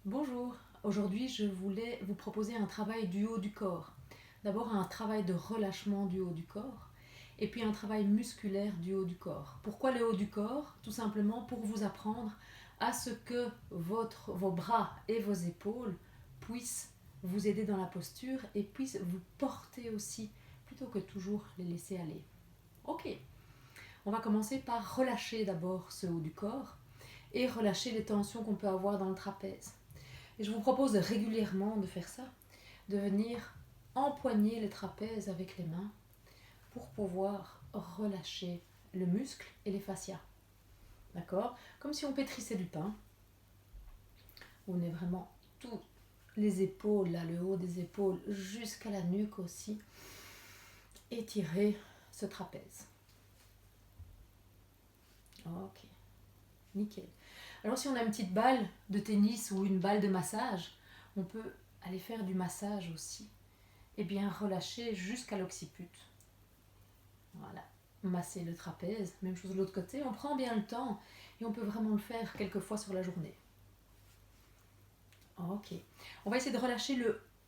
Bonjour, aujourd'hui je voulais vous proposer un travail du haut du corps. D'abord un travail de relâchement du haut du corps et puis un travail musculaire du haut du corps. Pourquoi le haut du corps? Tout simplement pour vous apprendre à ce que vos bras et vos épaules puissent vous aider dans la posture et puissent vous porter aussi plutôt que toujours les laisser aller. Ok, on va commencer par relâcher d'abord ce haut du corps et relâcher les tensions qu'on peut avoir dans le trapèze. Et je vous propose régulièrement de faire ça, de venir empoigner les trapèzes avec les mains pour pouvoir relâcher le muscle et les fascias. D'accord? Comme si on pétrissait du pain. On est vraiment tous les épaules, là, le haut des épaules jusqu'à la nuque aussi. Étirer ce trapèze. Ok, nickel. Alors si on a une petite balle de tennis ou une balle de massage, on peut aller faire du massage aussi. Et bien relâcher jusqu'à l'occiput. Voilà, masser le trapèze, même chose de l'autre côté, on prend bien le temps et on peut vraiment le faire quelques fois sur la journée. Ok, on va essayer de relâcher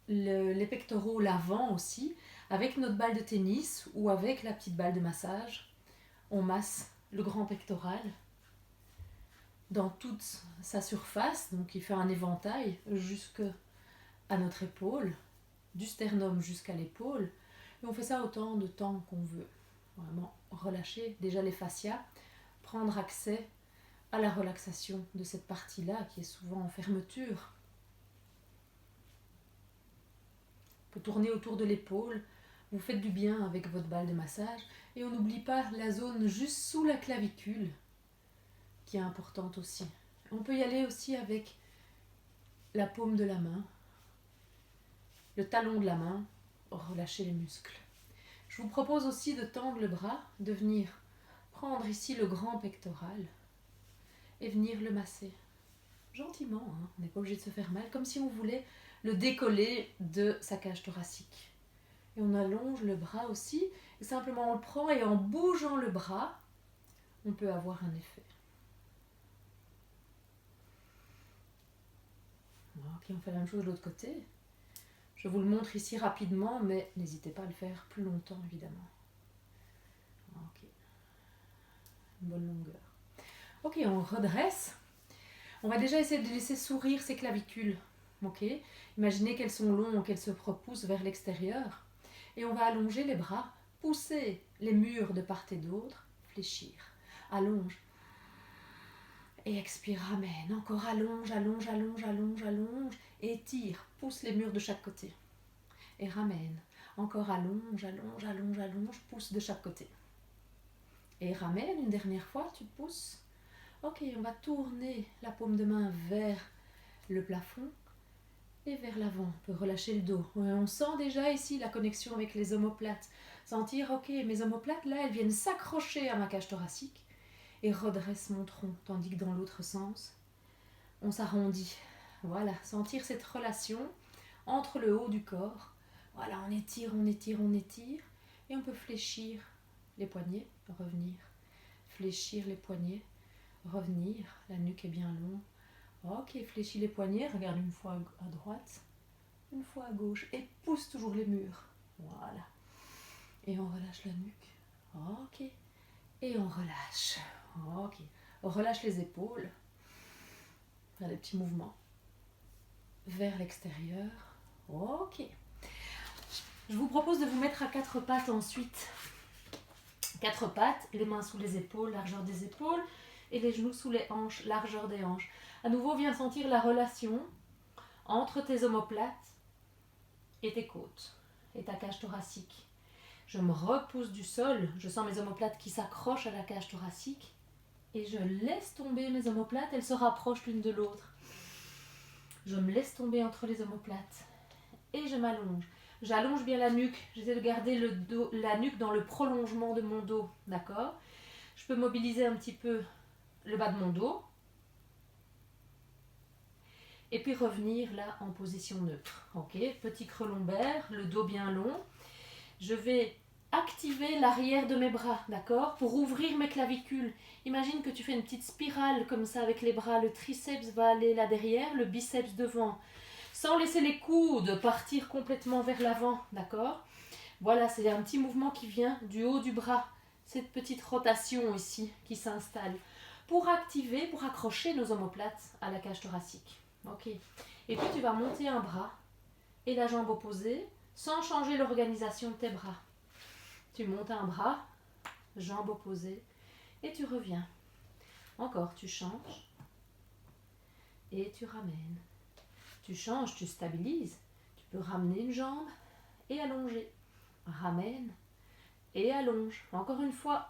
les pectoraux, l'avant aussi, avec notre balle de tennis ou avec la petite balle de massage. On masse le grand pectoral dans toute sa surface, donc il fait un éventail jusqu'à notre épaule, du sternum jusqu'à l'épaule, et on fait ça autant de temps qu'on veut. Vraiment relâcher déjà les fascias, prendre accès à la relaxation de cette partie-là qui est souvent en fermeture. On peut tourner autour de l'épaule, vous faites du bien avec votre balle de massage et on n'oublie pas la zone juste sous la clavicule qui est importante aussi. On peut y aller aussi avec la paume de la main, le talon de la main, relâcher les muscles. Je vous propose aussi de tendre le bras, de venir prendre ici le grand pectoral et venir le masser. Gentiment, hein, on n'est pas obligé de se faire mal, comme si on voulait le décoller de sa cage thoracique. Et on allonge le bras aussi, et simplement on le prend et en bougeant le bras, on peut avoir un effet. Ok, on fait la même chose de l'autre côté. Je vous le montre ici rapidement, mais n'hésitez pas à le faire plus longtemps évidemment. Ok, une bonne longueur. Ok, on redresse. On va déjà essayer de laisser sourire ces clavicules. Ok, imaginez qu'elles sont longues, qu'elles se repoussent vers l'extérieur. Et on va allonger les bras, pousser les murs de part et d'autre, fléchir. Allonge. Et expire, ramène. Encore allonge, allonge, allonge, allonge, allonge. Étire, pousse les murs de chaque côté. Et ramène. Encore allonge, allonge, allonge, allonge, pousse de chaque côté. Et ramène une dernière fois, tu pousses. Ok, on va tourner la paume de main vers le plafond et vers l'avant. On peut relâcher le dos. On sent déjà ici la connexion avec les omoplates. Sentir, ok, mes omoplates, là, elles viennent s'accrocher à ma cage thoracique et redresse mon tronc. Tandis que dans l'autre sens, on s'arrondit. Voilà, sentir cette relation entre le haut du corps. Voilà, on étire, on étire, on étire. Et on peut fléchir les poignets, revenir. Fléchir les poignets, revenir. La nuque est bien longue. Ok, fléchis les poignets, regarde une fois à droite, une fois à gauche et pousse toujours les murs. Voilà. Et on relâche la nuque. Ok. Et on relâche. Ok. On relâche les épaules. Faire des petits mouvements vers l'extérieur. Ok. Je vous propose de vous mettre à quatre pattes ensuite. Quatre pattes, les mains sous les épaules, largeur des épaules, et les genoux sous les hanches, largeur des hanches. À nouveau, viens sentir la relation entre tes omoplates et tes côtes et ta cage thoracique. Je me repousse du sol, je sens mes omoplates qui s'accrochent à la cage thoracique et je laisse tomber mes omoplates, elles se rapprochent l'une de l'autre. Je me laisse tomber entre les omoplates et je m'allonge. J'allonge bien la nuque, j'essaie de garder la nuque dans le prolongement de mon dos, d'accord? Je peux mobiliser un petit peu le bas de mon dos et puis revenir là en position neutre. Ok, petit creux lombaire, le dos bien long. Je vais activer l'arrière de mes bras, d'accord? Pour ouvrir mes clavicules. Imagine que tu fais une petite spirale comme ça avec les bras. Le triceps va aller là derrière, le biceps devant. Sans laisser les coudes partir complètement vers l'avant, d'accord? Voilà, c'est un petit mouvement qui vient du haut du bras. Cette petite rotation ici qui s'installe. Pour activer, pour accrocher nos omoplates à la cage thoracique. Ok. Et puis tu vas monter un bras et la jambe opposée sans changer l'organisation de tes bras. Tu montes un bras, jambe opposée et tu reviens. Encore, tu changes et tu ramènes. Tu changes, tu stabilises. Tu peux ramener une jambe et allonger. Ramène et allonge. Encore une fois.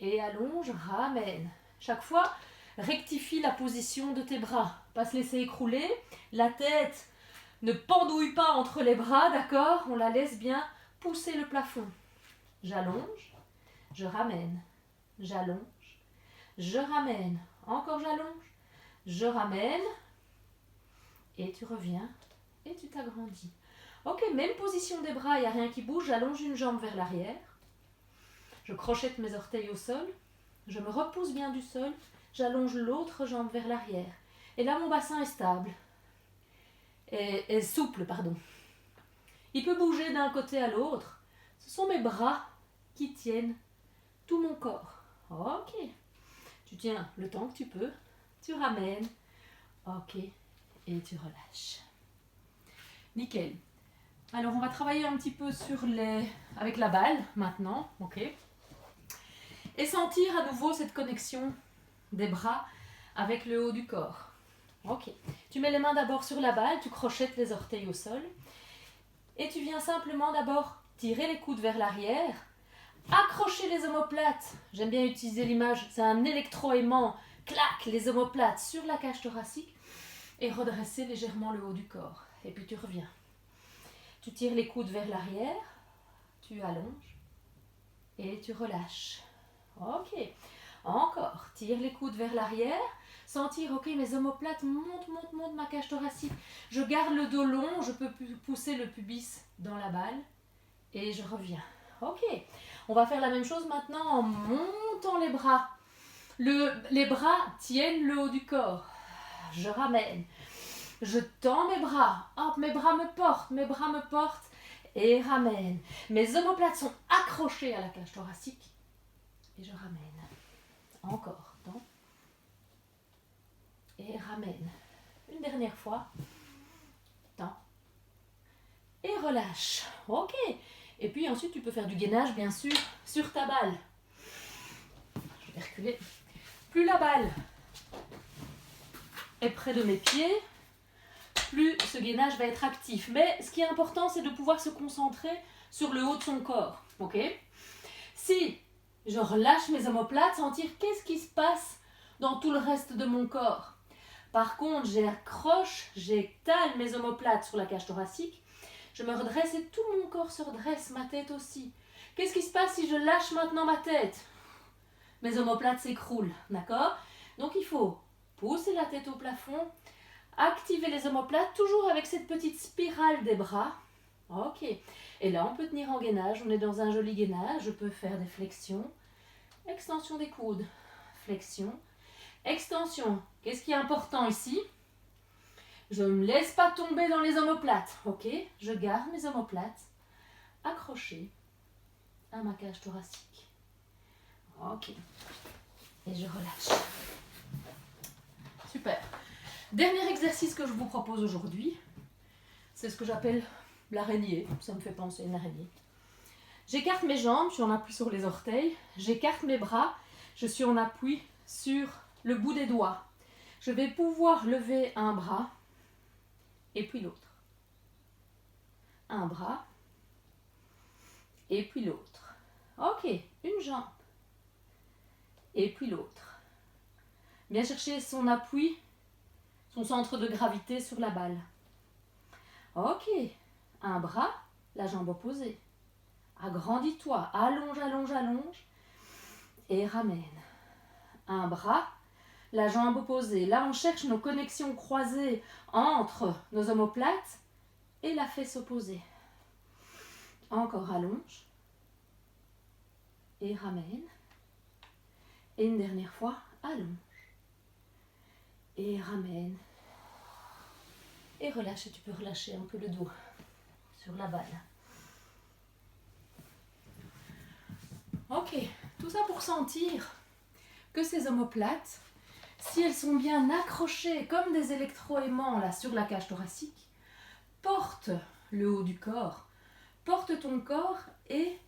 Et allonge, ramène. Chaque fois, rectifie la position de tes bras. Pas se laisser écrouler. La tête ne pendouille pas entre les bras, d'accord? On la laisse bien pousser le plafond. J'allonge, je ramène. J'allonge, je ramène. Encore j'allonge, je ramène. Et tu reviens et tu t'agrandis. Ok, même position des bras, il n'y a rien qui bouge. J'allonge une jambe vers l'arrière. Je crochette mes orteils au sol. Je me repousse bien du sol. J'allonge l'autre jambe vers l'arrière. Et là, mon bassin est stable. Et souple, pardon. Il peut bouger d'un côté à l'autre. Ce sont mes bras qui tiennent tout mon corps. Ok. Tu tiens le temps que tu peux. Tu ramènes. Ok. Et tu relâches. Nickel. Alors, on va travailler un petit peu avec la balle maintenant. Ok. Et sentir à nouveau cette connexion des bras avec le haut du corps. Ok. Tu mets les mains d'abord sur la balle, tu crochettes les orteils au sol. Et tu viens simplement d'abord tirer les coudes vers l'arrière, accrocher les omoplates. J'aime bien utiliser l'image, c'est un électroaimant. Clac, les omoplates sur la cage thoracique et redresser légèrement le haut du corps. Et puis tu reviens. Tu tires les coudes vers l'arrière, tu allonges et tu relâches. Ok. Encore. Tire les coudes vers l'arrière. Sentir, ok, mes omoplates montent ma cage thoracique. Je garde le dos long, je peux pousser le pubis dans la balle. Et je reviens. Ok. On va faire la même chose maintenant en montant les bras. Les bras tiennent le haut du corps. Je ramène. Je tends mes bras. Hop, mes bras me portent. Et ramène. Mes omoplates sont accrochées à la cage thoracique. Et je ramène. Encore. Tends. Et ramène. Une dernière fois. Tends. Et relâche. Ok. Et puis ensuite, tu peux faire du gainage, bien sûr, sur ta balle. Je vais reculer. Plus la balle est près de mes pieds, plus ce gainage va être actif. Mais ce qui est important, c'est de pouvoir se concentrer sur le haut de son corps. Ok ? Si je relâche mes omoplates, sentir qu'est-ce qui se passe dans tout le reste de mon corps. Par contre, j'accroche, j'étale mes omoplates sur la cage thoracique. Je me redresse et tout mon corps se redresse, ma tête aussi. Qu'est-ce qui se passe si je lâche maintenant ma tête? Mes omoplates s'écroulent, d'accord? Donc il faut pousser la tête au plafond, activer les omoplates, toujours avec cette petite spirale des bras. Ok. Et là, on peut tenir en gainage, on est dans un joli gainage. Je peux faire des flexions, extension des coudes, flexion, extension. Qu'est-ce qui est important ici? Je ne me laisse pas tomber dans les omoplates, ok? Je garde mes omoplates accrochées à ma cage thoracique. Ok. Et je relâche. Super. Dernier exercice que je vous propose aujourd'hui, c'est ce que j'appelle l'araignée. Ça me fait penser à une araignée. J'écarte mes jambes, je suis en appui sur les orteils. J'écarte mes bras, je suis en appui sur le bout des doigts. Je vais pouvoir lever un bras et puis l'autre. Un bras et puis l'autre. Ok, une jambe et puis l'autre. Bien chercher son appui, son centre de gravité sur la balle. Ok, un bras, la jambe opposée. Agrandis-toi, allonge, allonge, allonge et ramène. Un bras, la jambe opposée. Là, on cherche nos connexions croisées entre nos omoplates et la fesse opposée. Encore allonge et ramène. Et une dernière fois, allonge. Et ramène. Et relâche, et tu peux relâcher un peu le dos sur la balle. Ok, tout ça pour sentir que ces omoplates, si elles sont bien accrochées comme des électroaimants là sur la cage thoracique, porte le haut du corps, porte ton corps et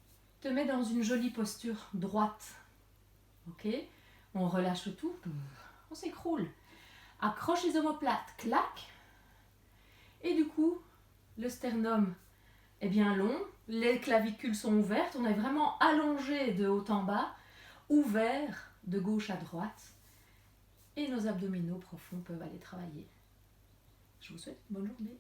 te met dans une jolie posture droite. Ok, on relâche tout, on s'écroule. Accroche les omoplates, clac. Et du coup, le sternum est bien long, les clavicules sont ouvertes, on est vraiment allongé de haut en bas, ouvert de gauche à droite. Et nos abdominaux profonds peuvent aller travailler. Je vous souhaite une bonne journée.